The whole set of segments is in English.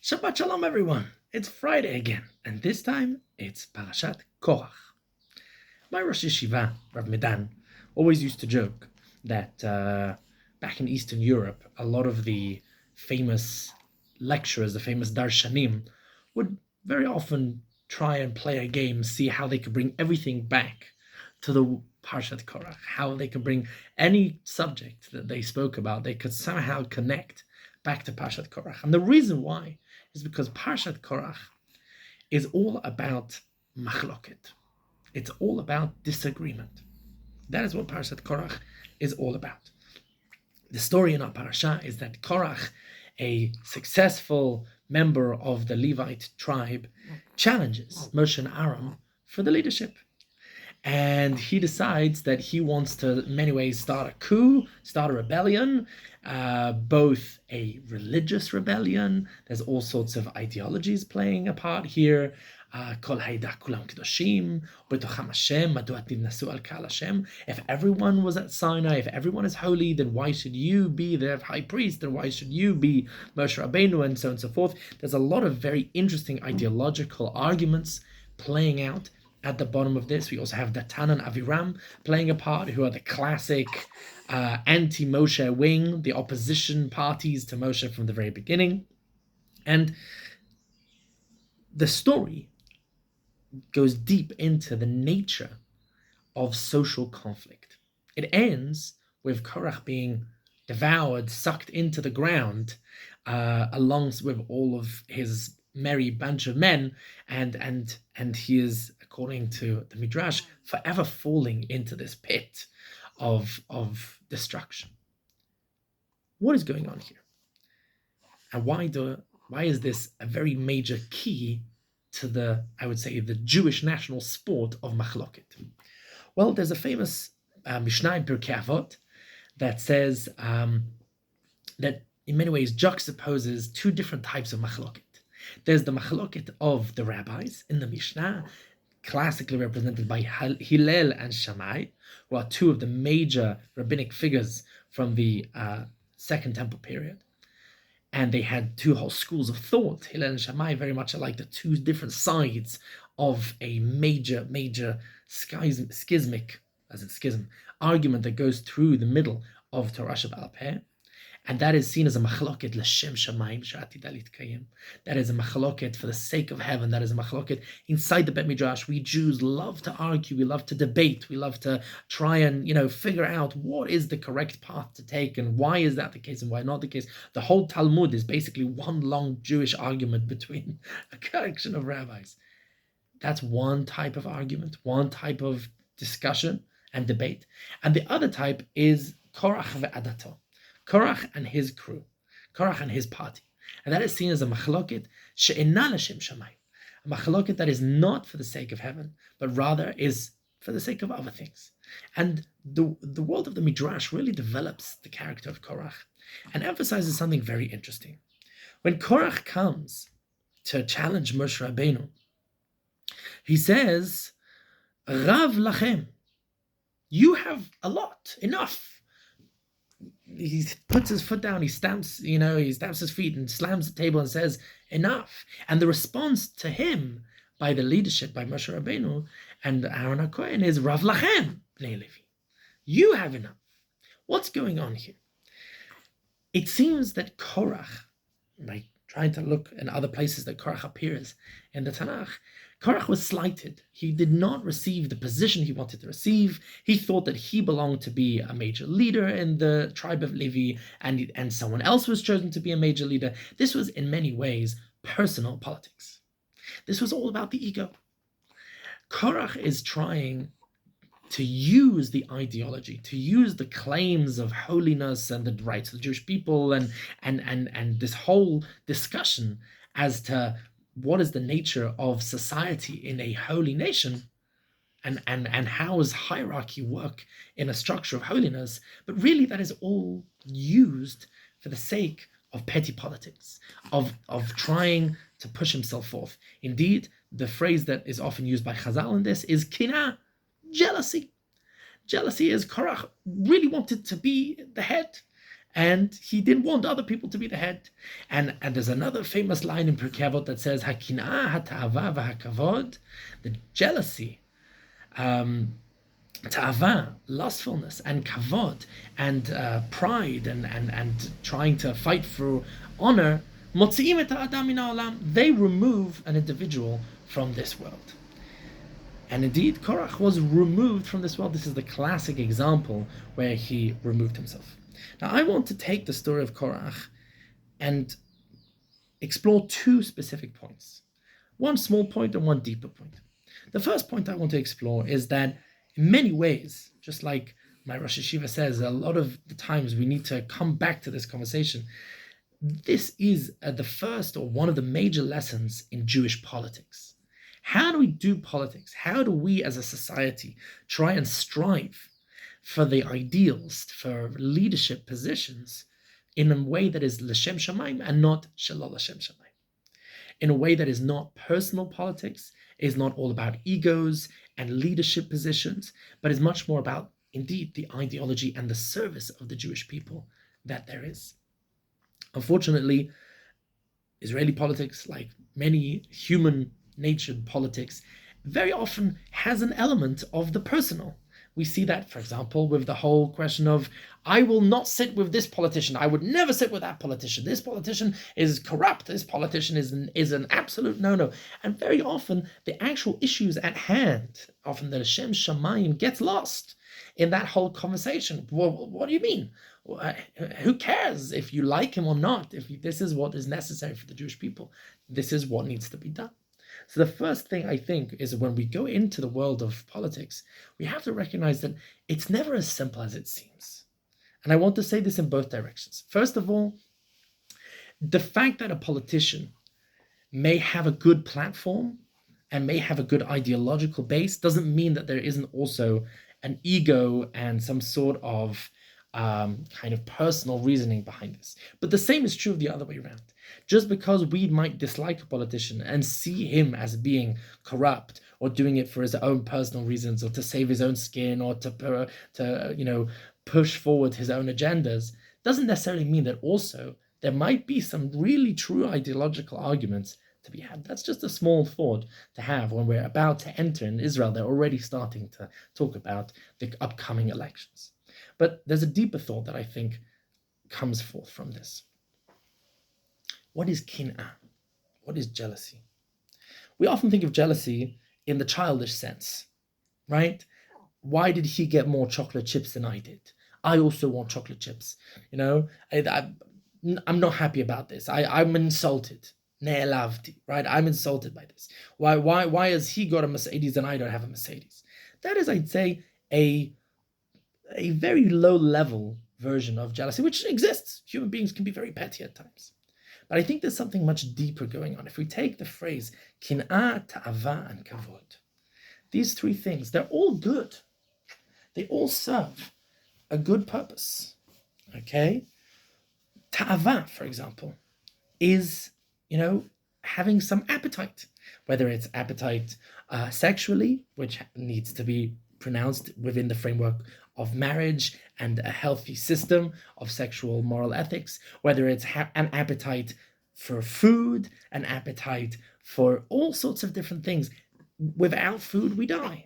Shabbat Shalom, everyone. It's Friday again, and this time it's Parashat Korach. My Rosh Yeshiva, Rav Medan, always used to joke that back in Eastern Europe, a lot of the famous lecturers, the famous darshanim, would very often try and play a game, see how they could bring everything back to the Parashat Korach, how they could bring any subject that they spoke about, they could somehow connect back to Parashat Korach. And the reason why is because Parashat Korach is all about machloket. It's all about disagreement. That is what Parashat Korach is all about. The story in our parasha is that Korach, a successful member of the Levite tribe, challenges Moshe and Aaron for the leadership. And he decides that he wants to, in many ways, start a coup, start a rebellion, both a religious rebellion. There's all sorts of ideologies playing a part here. Kol hayda kulam kedoshim, b'tocham Hashem, madua titnasu al kal Hashem. If everyone was at Sinai, if everyone is holy, then why should you be the high priest? And why should you be Moshe Rabbeinu? And so on and so forth. There's a lot of very interesting ideological arguments playing out at the bottom of this. We also have Datan and Aviram playing a part, who are the classic anti-Moshe wing, the opposition parties to Moshe from the very beginning. And the story goes deep into the nature of social conflict. It ends with Korach being devoured, sucked into the ground, along with all of his merry bunch of men, and he is, according to the Midrash, forever falling into this pit of destruction. What is going on here? And why is this a very major key to the, I would say, the Jewish national sport of machloket? Well, there's a famous Mishnah in Pirkei Avot that says that in many ways juxtaposes two different types of machloket. There's the machloket of the rabbis in the Mishnah, classically represented by Hillel and Shammai, who are two of the major rabbinic figures from the Second Temple period. And they had two whole schools of thought. Hillel and Shammai very much are like the two different sides of a major schism argument that goes through the middle of Torah Shebaal Peh. And that is seen as a machloket l'shem shamayim she'atida litkayim. That is a machloket for the sake of heaven. That is a machloket inside the Bet Midrash. We Jews love to argue. We love to debate. We love to try and figure out what is the correct path to take and why is that the case and why not the case. The whole Talmud is basically one long Jewish argument between a collection of rabbis. That's one type of argument, one type of discussion and debate. And the other type is Korach ve'adato. Korach and his crew, Korach and his party. And that is seen as a machloket she'ena l'shem shamayim, a machloket that is not for the sake of heaven, but rather is for the sake of other things. And the world of the Midrash really develops the character of Korach and emphasizes something very interesting. When Korach comes to challenge Moshe Rabbeinu, he says, Rav lachem, you have a lot, enough. He puts his foot down, he stamps his feet and slams the table and says, enough. And the response to him by the leadership, by Moshe Rabbeinu and Aaron HaKohen is, Rav lachem, Bnei Levi. You have enough. What's going on here? It seems that Korach, by trying to look in other places that Korach appears in the Tanakh, Korach was slighted. He did not receive the position he wanted to receive. He thought that he belonged to be a major leader in the tribe of Levi, and someone else was chosen to be a major leader. This was in many ways personal politics. This was all about the ego. Korach is trying to use the ideology, to use the claims of holiness and the rights of the Jewish people and this whole discussion as to what is the nature of society in a holy nation and how does hierarchy work in a structure of holiness. But really that is all used for the sake of petty politics, of trying to push himself forth. Indeed, the phrase that is often used by Chazal in this is kina, jealousy. Jealousy is Korach really wanted to be the head and he didn't want other people to be the head. And there's another famous line in Pirkei Avot that says, "Hakinah, hata'ava, v'hakavod," the jealousy, ta'ava, lustfulness, and kavod, and pride, and trying to fight for honor, motzi'im et ha'adam min ha'olam, they remove an individual from this world. And indeed, Korach was removed from this world. This is the classic example where he removed himself. Now, I want to take the story of Korach and explore two specific points. One small point and one deeper point. The first point I want to explore is that in many ways, just like my Rosh Yeshiva says, a lot of the times we need to come back to this conversation. This is the first or one of the major lessons in Jewish politics. How do we do politics? How do we as a society try and strive for the ideals, for leadership positions in a way that is l'shem shamayim and not shalol l'shem shamayim? In a way that is not personal politics, is not all about egos and leadership positions, but is much more about, indeed, the ideology and the service of the Jewish people that there is. Unfortunately, Israeli politics, like many human-natured politics, very often has an element of the personal. We see that, for example, with the whole question of, I will not sit with this politician. I would never sit with that politician. This politician is corrupt. This politician is an absolute no-no. And very often, the actual issues at hand, often the Shem Shamayim, gets lost in that whole conversation. Well, what do you mean? Who cares if you like him or not? If this is what is necessary for the Jewish people, this is what needs to be done. So the first thing I think is when we go into the world of politics, we have to recognize that it's never as simple as it seems. And I want to say this in both directions. First of all, the fact that a politician may have a good platform and may have a good ideological base doesn't mean that there isn't also an ego and some sort of kind of personal reasoning behind this. But the same is true of the other way around. Just because we might dislike a politician and see him as being corrupt or doing it for his own personal reasons or to save his own skin or to push forward his own agendas, doesn't necessarily mean that also there might be some really true ideological arguments to be had. That's just a small thought to have when we're about to enter in Israel. They're already starting to talk about the upcoming elections. But there's a deeper thought that I think comes forth from this. What is kin'ah? What is jealousy? We often think of jealousy in the childish sense, right? Why did he get more chocolate chips than I did? I also want chocolate chips. I'm not happy about this. I'm insulted. Ne'elavti, right? I'm insulted by this. Why has he got a Mercedes and I don't have a Mercedes? That is, I'd say, a very low-level version of jealousy, which exists. Human beings can be very petty at times. But I think there's something much deeper going on. If we take the phrase kin'ah, ta'ava, and kavod, these three things, they're all good. They all serve a good purpose. Okay? Ta'ava, for example, is, having some appetite, whether it's appetite sexually, which needs to be pronounced within the framework of marriage and a healthy system of sexual moral ethics, whether it's an appetite for food, an appetite for all sorts of different things. Without food, we die.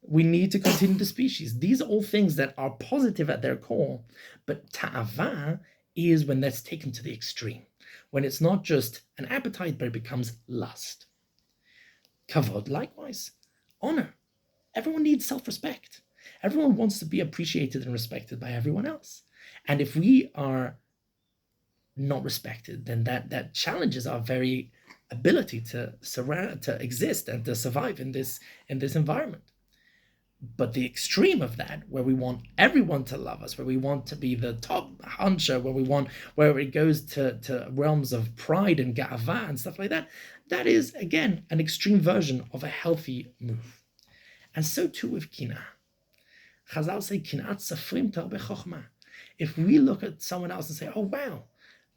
We need to continue the species. These are all things that are positive at their core, but ta'ava is when that's taken to the extreme, when it's not just an appetite, but it becomes lust. Kavod, likewise, honor. Everyone needs self-respect. Everyone wants to be appreciated and respected by everyone else. And if we are not respected, then that challenges our very ability to exist and to survive in this environment. But the extreme of that, where we want everyone to love us, where we want to be the top hunter, where it goes to realms of pride and ga'ava and stuff like that, that is, again, an extreme version of a healthy move. And so too with kin'ah. Chazal say, kin'at safrim tarbe chokhmah. If we look at someone else and say, oh wow,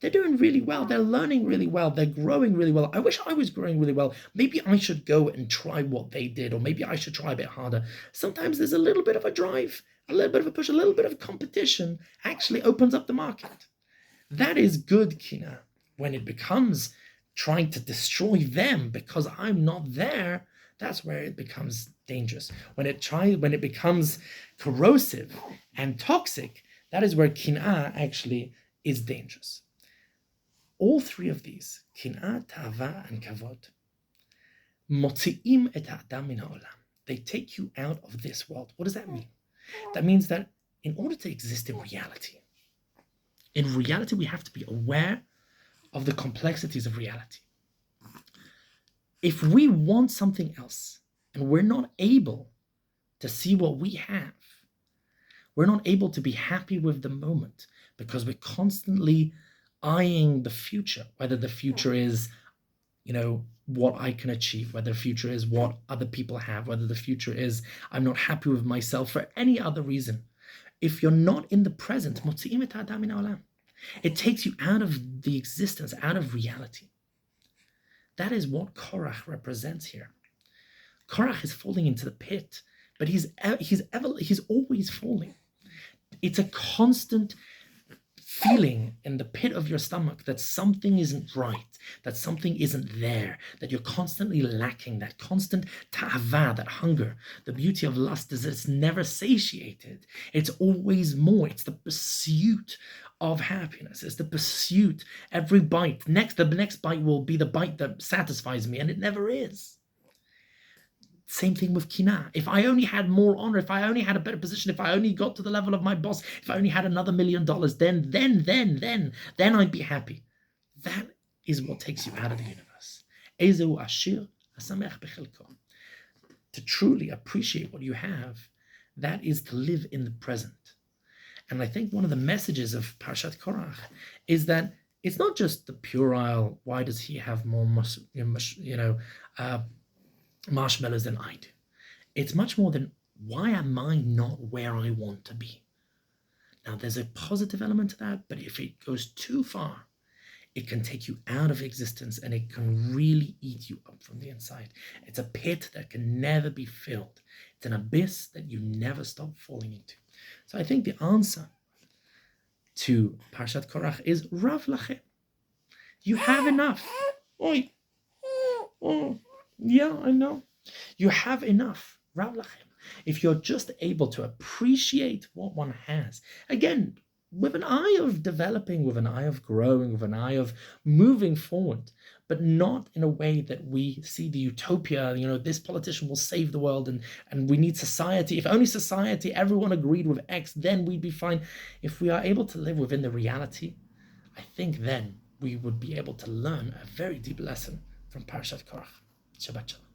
They're doing really well. They're learning really well. They're growing really well. I wish I was growing really well. Maybe I should go and try what they did, or maybe I should try a bit harder. Sometimes there's a little bit of a drive, a little bit of a push, a little bit of competition actually opens up the market. That is good kina. When it becomes trying to destroy them because I'm not there, that's where it becomes dangerous. When it becomes corrosive and toxic, that is where kin'ah actually is dangerous. All three of these, kin'ah, ta'ava, and kavod, motzi'im et ha'adam min ha'olam. They take you out of this world. What does that mean? That means that in order to exist in reality, we have to be aware of the complexities of reality. If we want something else and we're not able to see what we have, we're not able to be happy with the moment because we're constantly eyeing the future, whether the future is, what I can achieve, whether the future is what other people have, whether the future is I'm not happy with myself for any other reason. If you're not in the present, it takes you out of the existence, out of reality. That is what Korach represents here. Korach is falling into the pit, but he's always falling. It's a constant feeling in the pit of your stomach that something isn't right, that something isn't there, that you're constantly lacking, that constant ta'ava, that hunger. The beauty of lust is that it's never satiated. It's always more. It's the pursuit of happiness. It's the pursuit. Every bite, the next bite will be the bite that satisfies me, and it never is. Same thing with kinah. If I only had more honor, if I only had a better position, if I only got to the level of my boss, if I only had another $1 million, then I'd be happy. That is what takes you out of the universe. Ezehu ashir hasamech b'chelko. To truly appreciate what you have, that is to live in the present. And I think one of the messages of Parashat Korach is that it's not just the puerile, why does he have more marshmallows than I do. It's much more than, why am I not where I want to be? Now, there's a positive element to that, but if it goes too far, it can take you out of existence and it can really eat you up from the inside. It's a pit that can never be filled. It's an abyss that you never stop falling into. So I think the answer to Parashat Korach is Rav Lachem. You have enough. Oi. Oh. Yeah, I know. You have enough. Rav Lachem. If you're just able to appreciate what one has, again, with an eye of developing, with an eye of growing, with an eye of moving forward, but not in a way that we see the utopia, this politician will save the world and we need society. If only society, everyone agreed with X, then we'd be fine. If we are able to live within the reality, I think then we would be able to learn a very deep lesson from Parashat Korach. Shabbat Shalom.